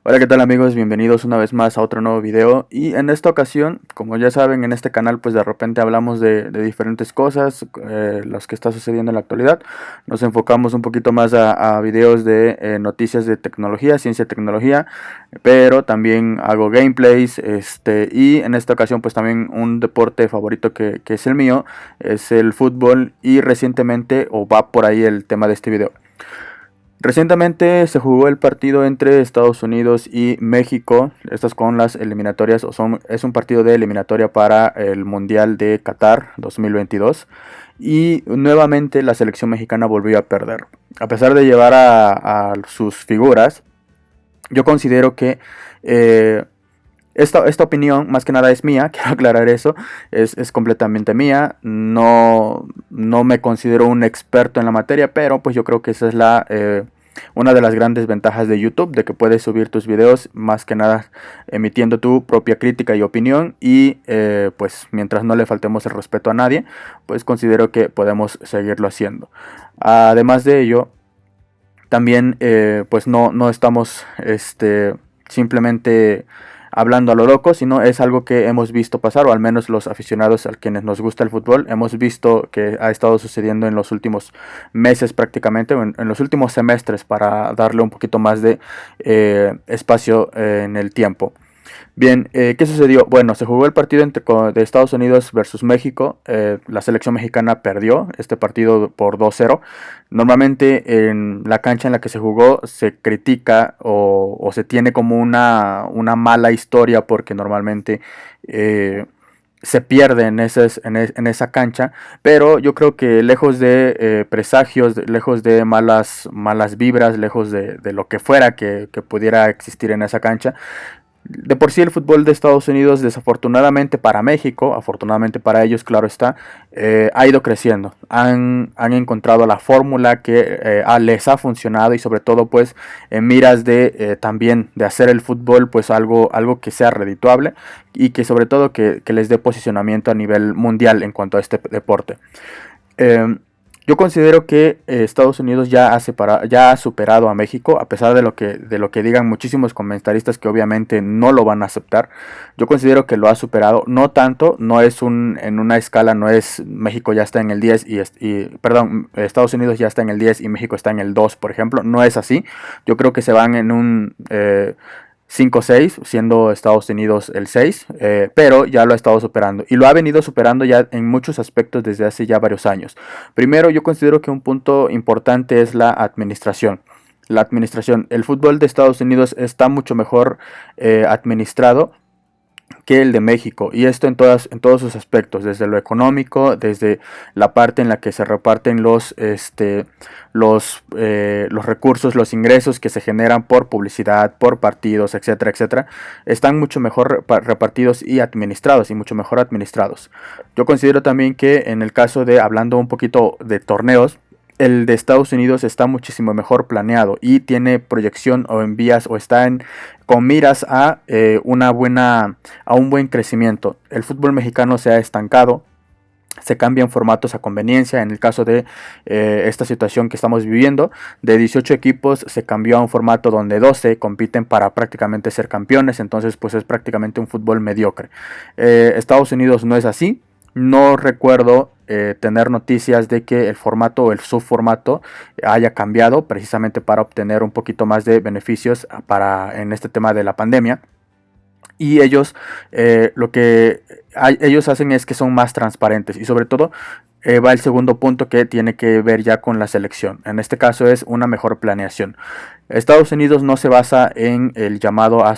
Hola, ¿qué tal amigos? Bienvenidos una vez más a otro nuevo video. Y en esta ocasión, como ya saben, en este canal pues de repente hablamos de diferentes cosas, las que está sucediendo en la actualidad. Nos enfocamos un poquito más a videos de noticias de tecnología, ciencia y tecnología, pero también hago gameplays, y en esta ocasión pues también un deporte favorito que es el mío, es el fútbol, y recientemente, o va por ahí el tema de este video. Recientemente se jugó el partido entre Estados Unidos y México, estas con las eliminatorias, es un partido de eliminatoria para el Mundial de Qatar 2022, y nuevamente la selección mexicana volvió a perder. A pesar de llevar a sus figuras, yo considero que esta opinión más que nada es mía, quiero aclarar eso, es completamente mía, no me considero un experto en la materia, pero pues yo creo que esa es una de las grandes ventajas de YouTube, de que puedes subir tus videos más que nada emitiendo tu propia crítica y opinión, y pues mientras no le faltemos el respeto a nadie, pues considero que podemos seguirlo haciendo. Además de ello, también pues no estamos simplemente hablando a lo loco, sino es algo que hemos visto pasar, o al menos los aficionados a quienes nos gusta el fútbol, hemos visto que ha estado sucediendo en los últimos meses prácticamente, o en los últimos semestres, para darle un poquito más de espacio en el tiempo. Bien, ¿qué sucedió? Bueno, se jugó el partido de Estados Unidos versus México. La selección mexicana perdió este partido por 2-0. Normalmente en la cancha en la que se jugó se critica o se tiene como una mala historia, porque normalmente se pierde en esa cancha. Pero yo creo que lejos de presagios, lejos de malas vibras, lejos de lo que fuera que pudiera existir en esa cancha, de por sí el fútbol de Estados Unidos, desafortunadamente para México, afortunadamente para ellos, claro está, ha ido creciendo. Han encontrado la fórmula que les ha funcionado, y sobre todo pues en miras de también de hacer el fútbol pues algo que sea redituable, y que sobre todo que les dé posicionamiento a nivel mundial en cuanto a este deporte. Eh, yo considero que Estados Unidos ya ha superado a México, a pesar de lo que digan muchísimos comentaristas que obviamente no lo van a aceptar. Yo considero que lo ha superado, no tanto, no es en una escala, no es México ya está en el 10 perdón, Estados Unidos ya está en el 10 y México está en el 2, por ejemplo, no es así. Yo creo que se van en un 5-6, siendo Estados Unidos el 6, pero ya lo ha estado superando, y lo ha venido superando ya en muchos aspectos desde hace ya varios años. Primero, yo considero que un punto importante es la administración. El fútbol de Estados Unidos está mucho mejor administrado que el de México, y esto en todos sus aspectos, desde lo económico, desde la parte en la que se reparten los recursos, los ingresos que se generan por publicidad, por partidos, etcétera, etcétera. Están mucho mejor repartidos y administrados, y mucho mejor administrados. Yo considero también que en el caso de, hablando un poquito de torneos, el de Estados Unidos está muchísimo mejor planeado y tiene proyección, o en vías, o está con miras a un buen crecimiento. El fútbol mexicano se ha estancado, se cambian formatos a conveniencia. En el caso de esta situación que estamos viviendo, de 18 equipos se cambió a un formato donde 12 compiten para prácticamente ser campeones. Entonces pues es prácticamente un fútbol mediocre. Estados Unidos no es así. No recuerdo tener noticias de que el formato o el subformato haya cambiado precisamente para obtener un poquito más de beneficios en este tema de la pandemia. Y ellos ellos hacen es que son más transparentes, y sobre todo va el segundo punto, que tiene que ver ya con la selección. En este caso es una mejor planeación. Estados Unidos no se basa en el llamado a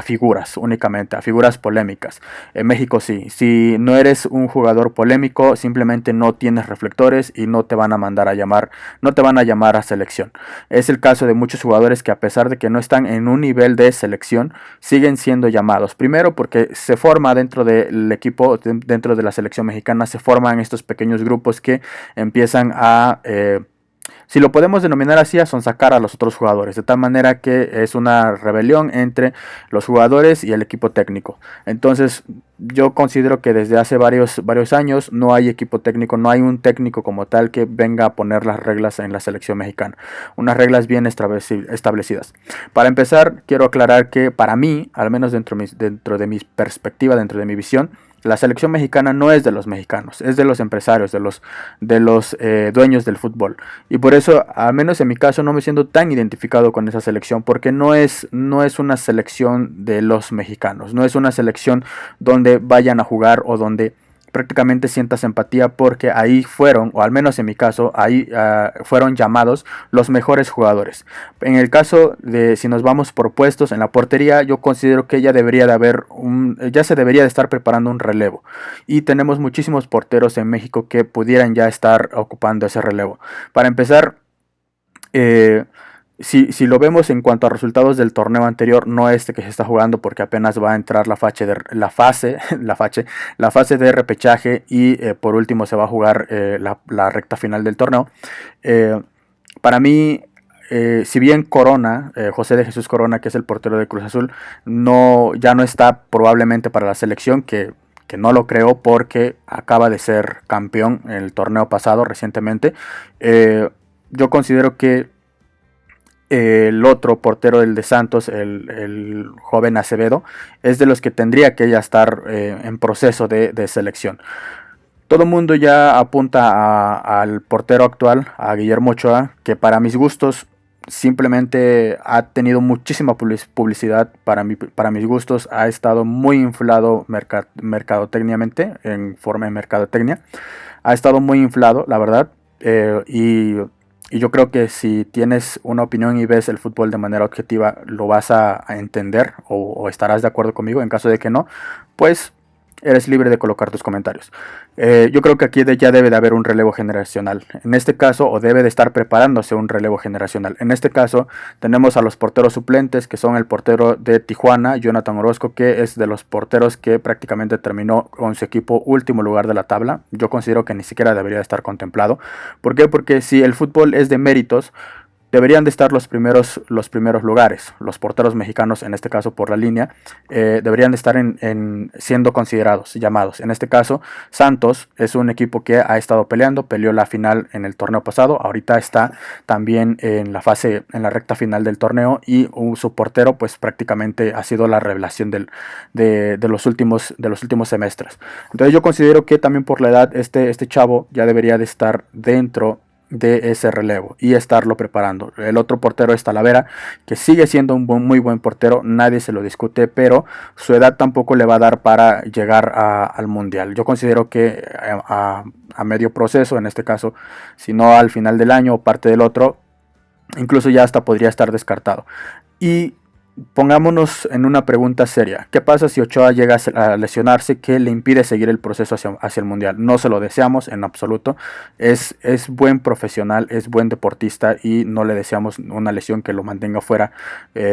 figuras únicamente, a figuras polémicas. En México sí. Si no eres un jugador polémico, simplemente no tienes reflectores y no te van a mandar a llamar, no te van a llamar a selección. Es el caso de muchos jugadores que, a pesar de que no están en un nivel de selección, siguen siendo llamados. Primero porque se forma dentro del equipo, dentro de la selección mexicana, se forman estos pequeños grupos que empiezan a Si lo podemos denominar así, son sacar a los otros jugadores, de tal manera que es una rebelión entre los jugadores y el equipo técnico. Entonces yo considero que desde hace varios años no hay equipo técnico, no hay un técnico como tal que venga a poner las reglas en la selección mexicana, unas reglas bien establecidas. Para empezar, quiero aclarar que para mí, al menos dentro de mi perspectiva, dentro de mi visión, la selección mexicana no es de los mexicanos, es de los empresarios, de los dueños del fútbol. Y por eso, al menos en mi caso, no me siento tan identificado con esa selección, porque no es una selección de los mexicanos, no es una selección donde vayan a jugar o donde prácticamente sientas empatía, porque ahí fueron, o al menos en mi caso, ahí fueron llamados los mejores jugadores. En el caso de, si nos vamos por puestos en la portería, yo considero que ya debería de haber ya se debería de estar preparando un relevo. Y tenemos muchísimos porteros en México que pudieran ya estar ocupando ese relevo. Para empezar, si lo vemos en cuanto a resultados del torneo anterior, no este que se está jugando, porque apenas va a entrar la fase de repechaje, y por último se va a jugar la recta final del torneo. Para mí, si bien Corona, José de Jesús Corona, que es el portero de Cruz Azul, ya no está probablemente para la selección, que no lo creo, porque acaba de ser campeón en el torneo pasado recientemente. Yo considero que el otro portero, el de Santos, el joven Acevedo, es de los que tendría que ya estar en proceso de selección. Todo el mundo ya apunta al portero actual, a Guillermo Ochoa, que para mis gustos simplemente ha tenido muchísima publicidad. Para mis gustos ha estado muy inflado mercadotecniamente, en forma de mercadotecnia. Ha estado muy inflado, la verdad. Y yo creo que si tienes una opinión y ves el fútbol de manera objetiva, lo vas a entender, o estarás de acuerdo conmigo. En caso de que no, pues eres libre de colocar tus comentarios. Yo creo que aquí ya debe de haber un relevo generacional. En este caso, o debe de estar preparándose un relevo generacional. En este caso, tenemos a los porteros suplentes, que son el portero de Tijuana, Jonathan Orozco, que es de los porteros que prácticamente terminó con su equipo último lugar de la tabla. Yo considero que ni siquiera debería estar contemplado. ¿Por qué? Porque si el fútbol es de méritos, deberían de estar los primeros lugares. Los porteros mexicanos, en este caso por la línea, deberían de estar siendo considerados, llamados. En este caso, Santos es un equipo que ha estado peleó la final en el torneo pasado. Ahorita está también en la recta final del torneo, y su portero pues prácticamente ha sido la revelación de los últimos semestres. Entonces yo considero que también por la edad este chavo ya debería de estar dentro de ese relevo y estarlo preparando. El otro portero es Talavera, que sigue siendo un muy buen portero, nadie se lo discute, pero su edad tampoco le va a dar para llegar al mundial. Yo considero que a medio proceso, en este caso, si no al final del año o parte del otro, incluso ya hasta podría estar descartado. Y pongámonos en una pregunta seria: ¿qué pasa si Ochoa llega a lesionarse, que le impide seguir el proceso hacia el mundial? No se lo deseamos en absoluto. Es buen profesional, es buen deportista, y no le deseamos una lesión que lo mantenga fuera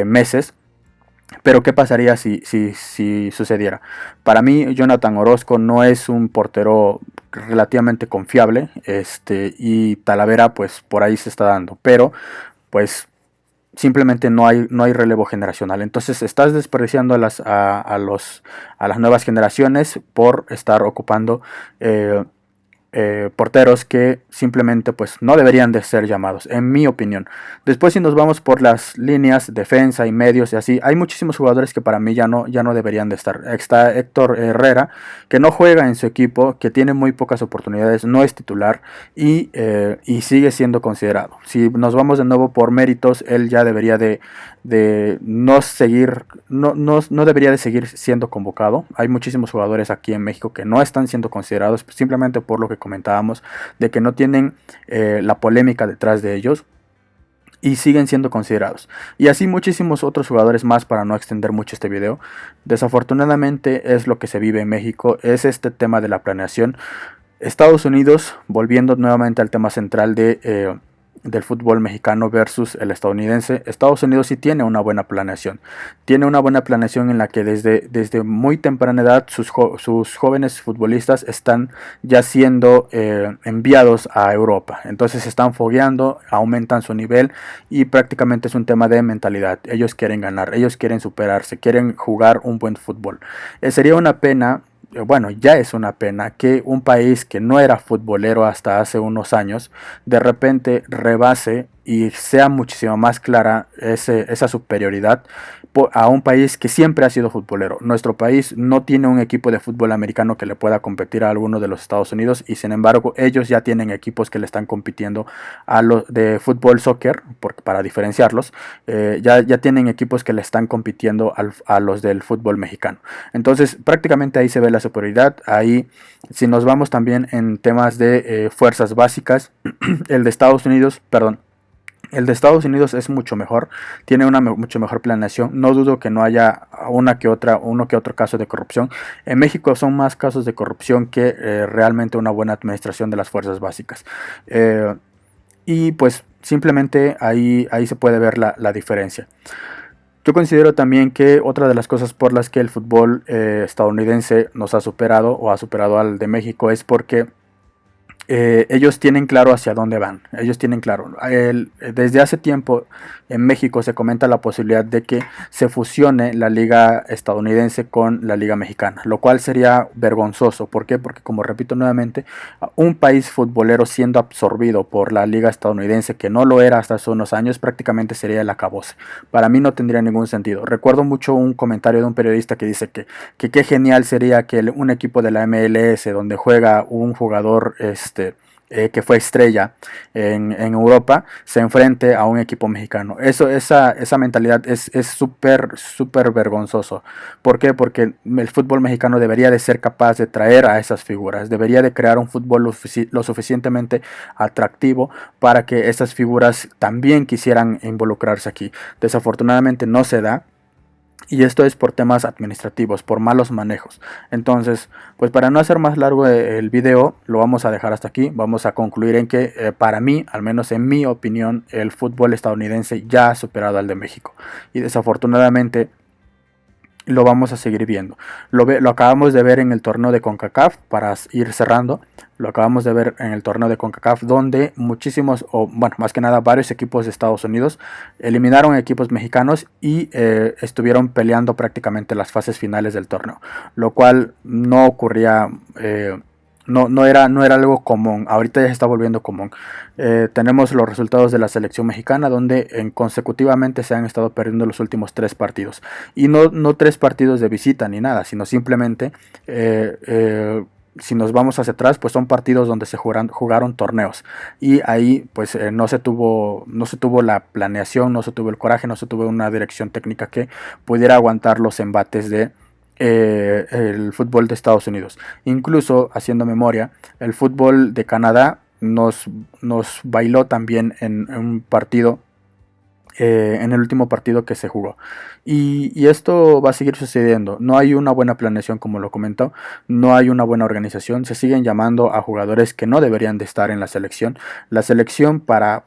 meses. Pero ¿qué pasaría si sucediera? Para mí, Jonathan Orozco no es un portero relativamente confiable, y Talavera pues por ahí se está dando, pero pues simplemente no hay relevo generacional. Entonces estás desperdiciando a las nuevas generaciones por estar ocupando porteros que simplemente pues no deberían de ser llamados, en mi opinión. Después, si nos vamos por las líneas, defensa y medios y así, hay muchísimos jugadores que para mí ya no deberían de estar. Está Héctor Herrera, que no juega en su equipo, que tiene muy pocas oportunidades, no es titular, y sigue siendo considerado. Si nos vamos de nuevo por méritos, él ya debería de no debería de seguir siendo convocado. Hay muchísimos jugadores aquí en México que no están siendo considerados, simplemente por lo que comentábamos, de que no tienen la polémica detrás de ellos, y siguen siendo considerados. Y así muchísimos otros jugadores más, para no extender mucho este video. Desafortunadamente es lo que se vive en México, es este tema de la planeación. Estados Unidos, volviendo nuevamente al tema central de del fútbol mexicano versus el estadounidense. Estados Unidos sí tiene una buena planeación. Tiene una buena planeación en la que desde muy temprana edad sus jóvenes futbolistas están ya siendo enviados a Europa. Entonces se están fogueando, aumentan su nivel y prácticamente es un tema de mentalidad. Ellos quieren ganar, ellos quieren superarse, quieren jugar un buen fútbol. Sería una pena, bueno, ya es una pena que un país que no era futbolero hasta hace unos años, de repente rebase y sea muchísimo más clara esa superioridad a un país que siempre ha sido futbolero. Nuestro país no tiene un equipo de fútbol americano que le pueda competir a alguno de los Estados Unidos y sin embargo ellos ya tienen equipos que le están compitiendo a los de fútbol soccer, para diferenciarlos, ya tienen equipos que le están compitiendo a los del fútbol mexicano. Entonces prácticamente ahí se ve la superioridad. Ahí, si nos vamos también en temas de fuerzas básicas, el de Estados Unidos, perdón, el de Estados Unidos es mucho mejor, tiene una mucho mejor planeación. No dudo que no haya uno que otro caso de corrupción. En México son más casos de corrupción que realmente una buena administración de las fuerzas básicas. Y pues simplemente ahí se puede ver la diferencia. Yo considero también que otra de las cosas por las que el fútbol estadounidense nos ha superado o ha superado al de México es porque ellos tienen claro hacia dónde van. Ellos tienen claro. Desde hace tiempo en México se comenta la posibilidad de que se fusione la liga estadounidense con la liga mexicana, lo cual sería vergonzoso. ¿Por qué? Porque, como repito nuevamente, un país futbolero siendo absorbido por la liga estadounidense, que no lo era hasta hace unos años, prácticamente sería el acabose. Para mí no tendría ningún sentido. Recuerdo mucho un comentario de un periodista que dice que qué genial sería que un equipo de la MLS donde juega un jugador que fue estrella en Europa se enfrente a un equipo mexicano. Esa mentalidad es súper vergonzoso. ¿Por qué? Porque el fútbol mexicano debería de ser capaz de traer a esas figuras, debería de crear un fútbol lo suficientemente atractivo para que esas figuras también quisieran involucrarse aquí. Desafortunadamente no se da. Y esto es por temas administrativos, por malos manejos. Entonces, pues para no hacer más largo el video, lo vamos a dejar hasta aquí. Vamos a concluir en que para mí, al menos en mi opinión, el fútbol estadounidense ya ha superado al de México. Y desafortunadamente lo vamos a seguir viendo. Lo acabamos de ver en el torneo de CONCACAF, para ir cerrando. Lo acabamos de ver en el torneo de CONCACAF, donde muchísimos, o bueno, más que nada varios equipos de Estados Unidos eliminaron equipos mexicanos y estuvieron peleando prácticamente las fases finales del torneo, lo cual no ocurría. No era algo común. Ahorita ya se está volviendo común. Tenemos los resultados de la selección mexicana, donde consecutivamente se han estado perdiendo los últimos 3 partidos. Y no 3 partidos de visita ni nada, sino simplemente si nos vamos hacia atrás, pues son partidos donde se jugaron torneos. Y ahí pues no se tuvo la planeación, no se tuvo el coraje, no se tuvo una dirección técnica que pudiera aguantar los embates de el fútbol de Estados Unidos. Incluso, haciendo memoria, el fútbol de Canadá nos bailó también en un partido, en el último partido que se jugó. Y esto va a seguir sucediendo. No hay una buena planeación, como lo comentó, no hay una buena organización. Se siguen llamando a jugadores que no deberían de estar en la selección. La selección, para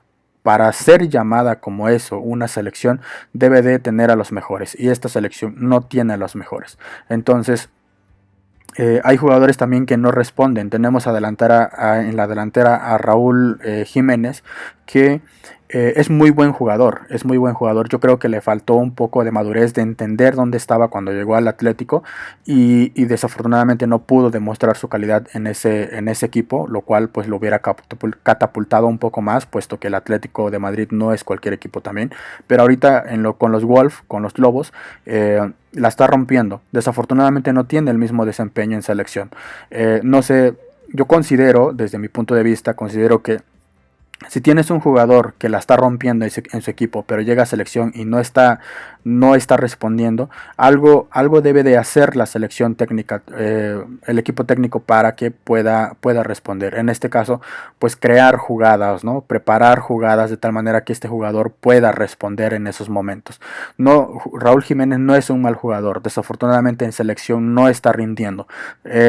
ser llamada como eso, una selección, debe de tener a los mejores. Y esta selección no tiene a los mejores. Entonces, hay jugadores también que no responden. Tenemos en la delantera a Raúl Jiménez, que es muy buen jugador, Yo creo que le faltó un poco de madurez, de entender dónde estaba cuando llegó al Atlético y desafortunadamente no pudo demostrar su calidad en ese equipo, lo cual pues lo hubiera catapultado un poco más, puesto que el Atlético de Madrid no es cualquier equipo también. Pero ahorita con los Wolves, con los Lobos, la está rompiendo. Desafortunadamente no tiene el mismo desempeño en selección. No sé, yo considero, desde mi punto de vista, considero que si tienes un jugador que la está rompiendo en su equipo, pero llega a selección y no está respondiendo, algo debe de hacer la selección técnica, el equipo técnico, para que pueda responder. En este caso, pues crear jugadas, ¿no? Preparar jugadas de tal manera que este jugador pueda responder en esos momentos. No, Raúl Jiménez no es un mal jugador, desafortunadamente en selección no está rindiendo.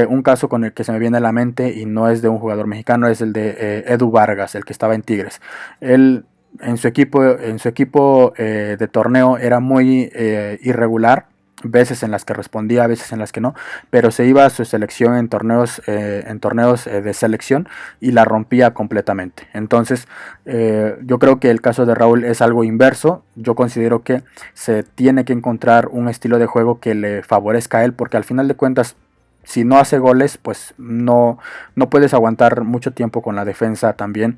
Un caso con el que se me viene a la mente, y no es de un jugador mexicano, es el de Edu Vargas, el que estaba en Tigres. Él en su equipo de torneo era muy irregular, veces en las que respondía, veces en las que no, pero se iba a su selección en torneos de selección y la rompía completamente. Entonces, yo creo que el caso de Raúl es algo inverso. Yo considero que se tiene que encontrar un estilo de juego que le favorezca a él, porque al final de cuentas, si no hace goles, pues no puedes aguantar mucho tiempo con la defensa también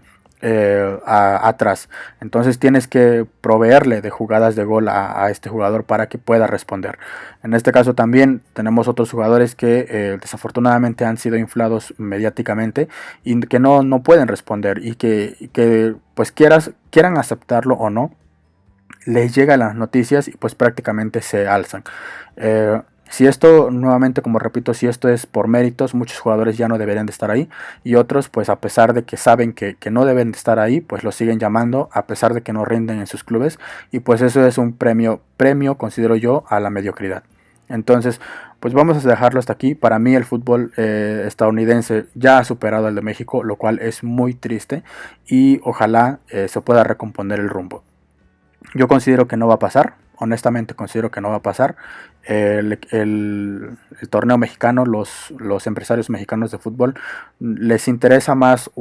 atrás. Entonces tienes que proveerle de jugadas de gol a este jugador para que pueda responder. En este caso también tenemos otros jugadores que desafortunadamente han sido inflados mediáticamente y que no pueden responder y que pues quieran aceptarlo o no, les llegan las noticias y pues prácticamente se alzan. Si esto, nuevamente como repito, si esto es por méritos, muchos jugadores ya no deberían de estar ahí y otros pues a pesar de que saben que no deben de estar ahí, pues lo siguen llamando a pesar de que no rinden en sus clubes y pues eso es un premio considero yo a la mediocridad. Entonces pues vamos a dejarlo hasta aquí. Para mí el fútbol estadounidense ya ha superado al de México, lo cual es muy triste y ojalá se pueda recomponer el rumbo. Yo considero que no va a pasar, honestamente considero que no va a pasar. El torneo mexicano, los empresarios mexicanos de fútbol, les interesa más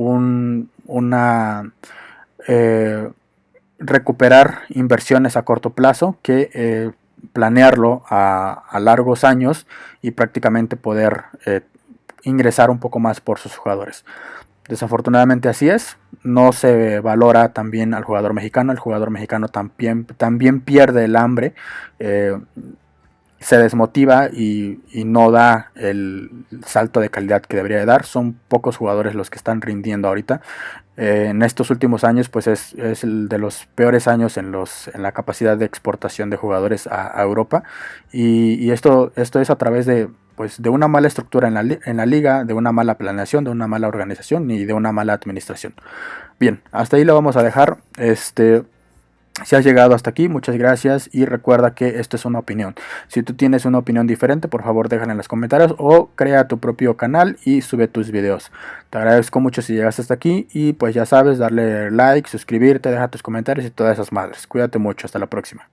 recuperar inversiones a corto plazo que planearlo a largos años y prácticamente poder ingresar un poco más por sus jugadores. Desafortunadamente así es, no se valora también al jugador mexicano, el jugador mexicano también pierde el hambre, se desmotiva y no da el salto de calidad que debería de dar. Son pocos jugadores los que están rindiendo ahorita. En estos últimos años pues es el de los peores años en la capacidad de exportación de jugadores a Europa y esto es a través de una mala estructura en la liga, de una mala planeación, de una mala organización y de una mala administración. Bien, hasta ahí lo vamos a dejar. Si has llegado hasta aquí, muchas gracias y recuerda que esto es una opinión. Si tú tienes una opinión diferente, por favor déjala en los comentarios o crea tu propio canal y sube tus videos. Te agradezco mucho si llegaste hasta aquí y pues ya sabes, darle like, suscribirte, dejar tus comentarios y todas esas madres. Cuídate mucho, hasta la próxima.